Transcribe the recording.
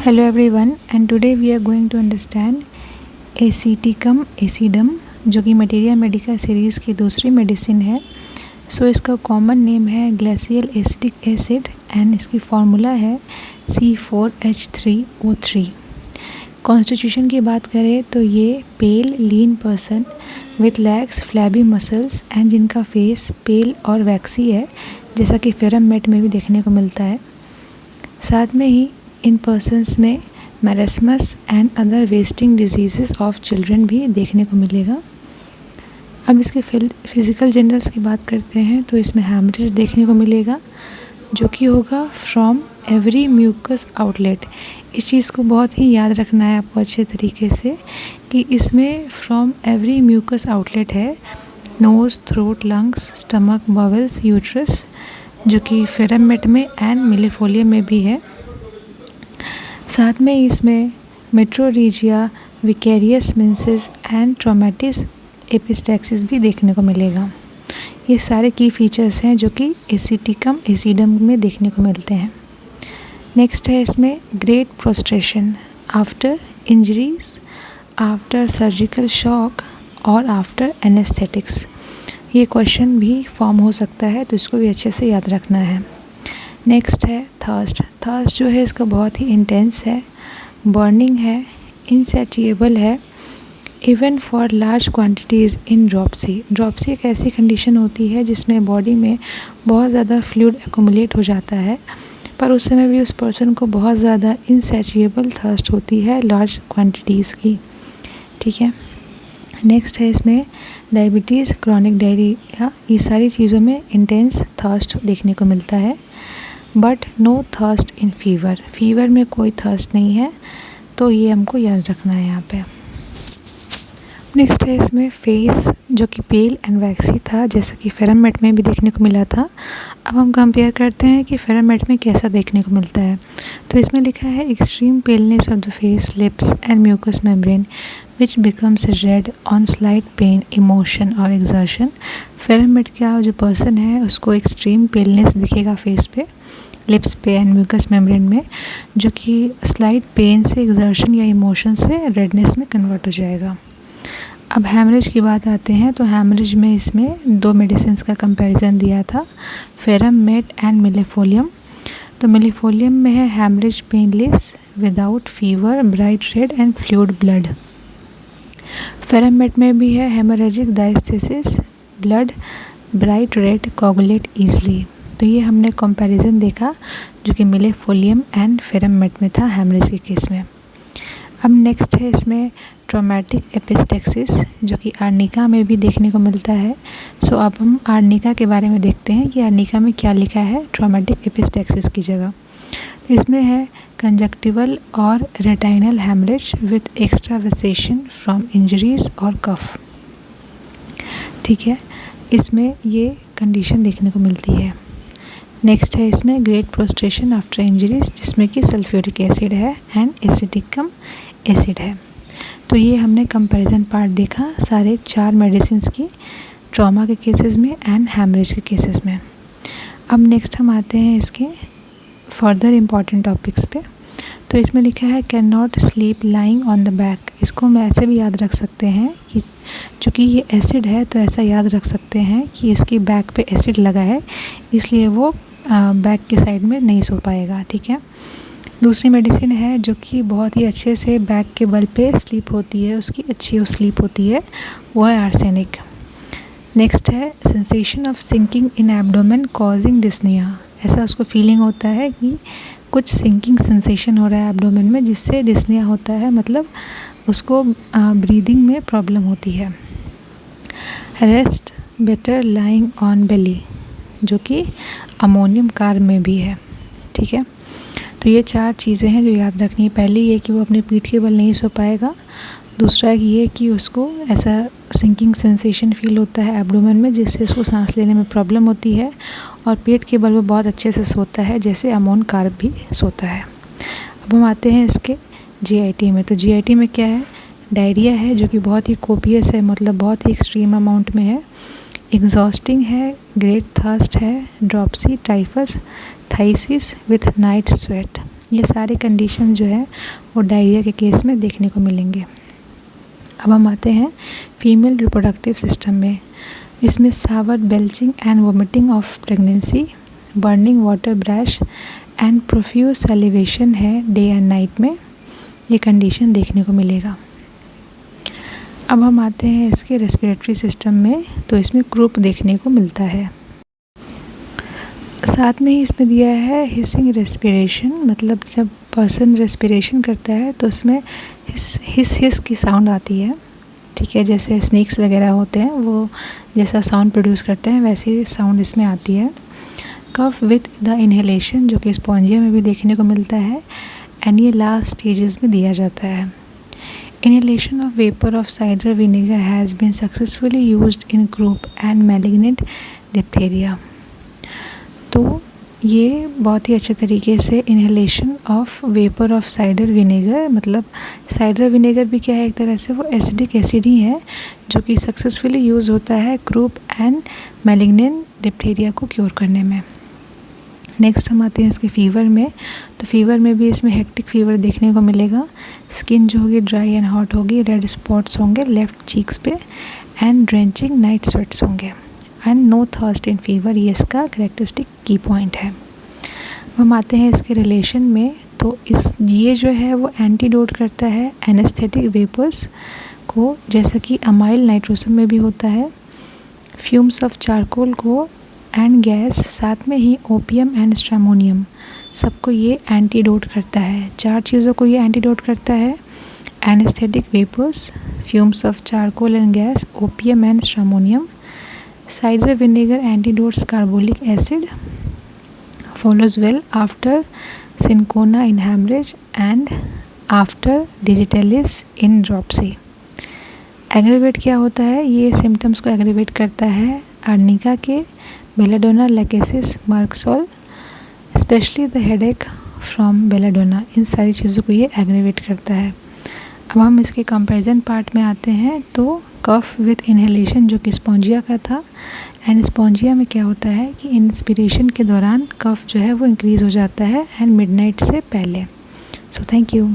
Hello everyone, and today we are going to understand एसीटिकम एसिडम जो कि materia Medica series की दूसरी मेडिसिन है। सो इसका कॉमन नेम है ग्लेशियल एसिटिक एसिड एंड इसकी फार्मूला है C4H3O3। कॉन्स्टिट्यूशन की बात करें तो ये pale lean person with legs flabby muscles and जिनका फेस पेल और वैक्सी है, जैसा कि फेरम मेट में भी देखने को मिलता है। साथ में ही इन पर्सन्स में marasmus and other wasting diseases of children भी देखने को मिलेगा। अब इसके फिज़िकल जनरल्स की बात करते हैं तो इसमें हैमरेज देखने को मिलेगा, जो कि होगा फ्रॉम एवरी म्यूकस आउटलेट। इस चीज़ को बहुत ही याद रखना है आपको अच्छे तरीके से कि इसमें फ्रॉम एवरी म्यूकस आउटलेट है, nose, throat, lungs, stomach, bowels, uterus, जो कि फेरम मेट में एंड मिलेफोलियम में भी है। साथ में इसमें metrorrhagia, vicarious menses and traumatic epistaxis भी देखने को मिलेगा। ये सारे की फीचर्स हैं जो कि एसिटिकम एसिडम में देखने को मिलते हैं। नेक्स्ट है इसमें great prostration after injuries, after surgical shock और आफ्टर एनेस्थेटिक्स। ये क्वेश्चन भी फॉर्म हो सकता है, तो इसको भी अच्छे से याद रखना है। नेक्स्ट है थर्स्ट जो है इसका बहुत ही इंटेंस है, बर्निंग है, इनसैटिएबल है, even for large quantities in dropsy. Dropsy एक ऐसी कंडीशन होती है जिसमें बॉडी में बहुत ज़्यादा फ्लूइड एक्युमुलेट हो जाता है, पर उस समय भी उस पर्सन को बहुत ज़्यादा इनसैटिएबल थर्स्ट होती है लार्ज क्वांटिटीज़ की। ठीक है। नेक्स्ट है इसमें डायबिटीज़, क्रॉनिक डायरिया, ये सारी चीज़ों में इंटेंस थर्स्ट देखने को मिलता है, but no thirst in fever. Fever में कोई थर्स्ट नहीं है, तो ये हमको याद रखना है यहाँ पे। नेक्स्ट है इसमें फेस, जो कि पेल एंड वैक्सी था, जैसा कि फेरम मेट में भी देखने को मिला था। अब हम कंपेयर करते हैं कि फेरम मेट में कैसा देखने को मिलता है। तो इसमें लिखा है extreme paleness of the face, lips and mucous membrane which becomes red on slight pain, emotion और एक्सर्शन। फेरम मेट का जो पर्सन है उसको एक्सट्रीम पेलनेस दिखेगा फेस पे, लिप्स पे एंड म्यूकस मेम्ब्रेन में, जो कि स्लाइट पेन से, एक्सर्शन या इमोशन से रेडनेस में कन्वर्ट हो जाएगा। अब हैमरेज की बात आते हैं तो हैमरेज में इसमें दो मेडिसिन का कंपैरिजन दिया था, फेरम मेट एंड मिलेफोलियम। तो मिलेफोलियम में है haemorrhage painless without fever, bright red and fluid blood. Ferrum met में भी है haemorrhagic diathesis, blood bright red, coagulate easily. तो ये हमने कंपैरिजन देखा जो कि मिलेफोलियम एंड फेरम मेट में था हैमरेज के केस में। अब नेक्स्ट है इसमें ट्रॉमेटिक एपिस्टैक्सिस, जो कि आर्निका में भी देखने को मिलता है। सो अब हम आर्निका के बारे में देखते हैं कि आर्निका में क्या लिखा है ट्रॉमेटिक एपिस्टैक्सिस की जगह। तो इसमें है कंजक्टिवल और retinal haemorrhage with extravasation from injuries और कफ। ठीक है, इसमें ये कंडीशन देखने को मिलती है। नेक्स्ट है इसमें ग्रेट प्रोस्ट्रेशन आफ्टर इंजरीज, जिसमें कि सल्फ्यूरिक एसिड है एंड एसिटिकम एसिड है। तो ये हमने कंपैरिजन पार्ट देखा सारे 4 मेडिसिन्स की, ट्रॉमा के केसेस में एंड हैमरेज के केसेस में। अब नेक्स्ट हम आते हैं इसके फर्दर इम्पॉर्टेंट टॉपिक्स पे। तो इसमें लिखा है can not sleep lying on the back. इसको हम ऐसे भी याद रख सकते हैं कि चूँकि ये एसिड है तो ऐसा याद रख सकते हैं कि इसकी बैक पे एसिड लगा है, इसलिए वो बैक के साइड में नहीं सो पाएगा। ठीक है। दूसरी मेडिसिन है जो कि बहुत ही अच्छे से बैक के बल पे स्लीप होती है, उसकी अच्छी स्लीप होती है, वो है आर्सेनिक। नेक्स्ट है sensation of sinking in abdomen causing dyspnoea. ऐसा उसको फीलिंग होता है कि कुछ सिंकिंग सेंसेशन हो रहा है एब्डोमेन में, जिससे डिस्निया होता है, मतलब उसको ब्रीदिंग में प्रॉब्लम होती है। रेस्ट बेटर लाइंग ऑन बेली, जो कि अमोनियम कार्ब में भी है। ठीक है। तो ये 4 चीज़ें हैं जो याद रखनी है। पहली ये कि वो अपने पीठ के बल नहीं सो पाएगा। दूसरा ये कि उसको ऐसा सिंकिंग सेंसेशन फील होता है एब्डोमेन में, जिससे उसको सांस लेने में प्रॉब्लम होती है, और पेट के बल वो बहुत अच्छे से सोता है, जैसे अमोन कार्ब भी सोता है। अब हम आते हैं इसके जीआईटी में। तो जीआईटी में क्या है, डायरिया है जो कि बहुत ही कोपियस है, मतलब बहुत ही एक्सट्रीम अमाउंट में है, एग्जॉस्टिंग है, ग्रेट थर्स्ट है, dropsy, typhus, phthisis with night sweat. ये सारे कंडीशन जो है वो डायरिया के केस में देखने को मिलेंगे। अब हम आते हैं फीमेल रिप्रोडक्टिव सिस्टम में। इसमें sour belching and vomiting of pregnancy, burning water brash and profuse salivation है डे एंड नाइट में, ये कंडीशन देखने को मिलेगा। अब हम आते हैं इसके रेस्पिरेटरी सिस्टम में, तो इसमें क्रूप देखने को मिलता है। साथ में ही इसमें दिया है हिसिंग रेस्पिरेशन, मतलब जब पर्सन रेस्पिरेशन करता है तो उसमें हिस की साउंड आती है, ठीक है, जैसे स्नेक्स वगैरह होते हैं वो जैसा साउंड प्रोड्यूस करते हैं वैसी साउंड इसमें आती है। कफ विथ द इन्हेलेशन, जो कि स्पॉन्जिया में भी देखने को मिलता है, एंड ये लास्ट स्टेजेस में दिया जाता है। Inhalation of vapor of cider vinegar has been successfully used in croup and malignant diphtheria। तो ये बहुत ही अच्छे तरीके से inhalation of vapour of cider vinegar, मतलब साइडर विनेगर भी क्या है, एक तरह से वो एसिडिक एसिड ही है जो कि सक्सेसफुली यूज़ होता है क्रूप एंड मैलिग्नेंट डिप्थीरिया को क्योर करने में। नेक्स्ट हम आते हैं इसके फीवर में। तो फीवर में भी इसमें हेक्टिक फीवर देखने को मिलेगा। स्किन जो होगी ड्राई एंड हॉट होगी, रेड स्पॉट्स होंगे लेफ़्ट चीक्स पे, एंड ड्रेंचिंग नाइट स्वेट्स होंगे, and no thirst in fever, ये इसका करेक्टरिस्टिक की पॉइंट है। हम आते हैं इसके रिलेशन में। तो ये जो है वो एंटीडोट करता है एनेस्थेटिक वेपर्स को, जैसा कि अमाइल नाइट्रोसम में भी होता है, फ्यूम्स ऑफ चारकोल को एंड गैस, साथ में ही ओपियम एंड स्ट्रामोनियम, सबको ये एंटीडोट करता है। 4 चीज़ों को ये एंटीडोट करता है, anaesthetic vapours, fumes of charcoal and gas, opium and stramonium. Cider vinegar antidotes carbolic acid, follows well after cinchona in hemorrhage and after digitalis in dropsy। Aggravate क्या होता है, ये सिम्टम्स को एग्रीवेट करता है अर्निका के, belladonna, lachesis, merc sol, specially the headache from belladonna, इन सारी चीज़ों को ये एग्रीवेट करता है। अब हम इसके कंपैरिजन पार्ट में आते हैं। तो कफ विथ इन्हेलेशन जो कि स्पॉन्जिया का था, एंड स्पॉन्जिया में क्या होता है कि इंस्पिरेशन के दौरान कफ जो है वो इंक्रीज़ हो जाता है एंड मिडनाइट से पहले। So thank you.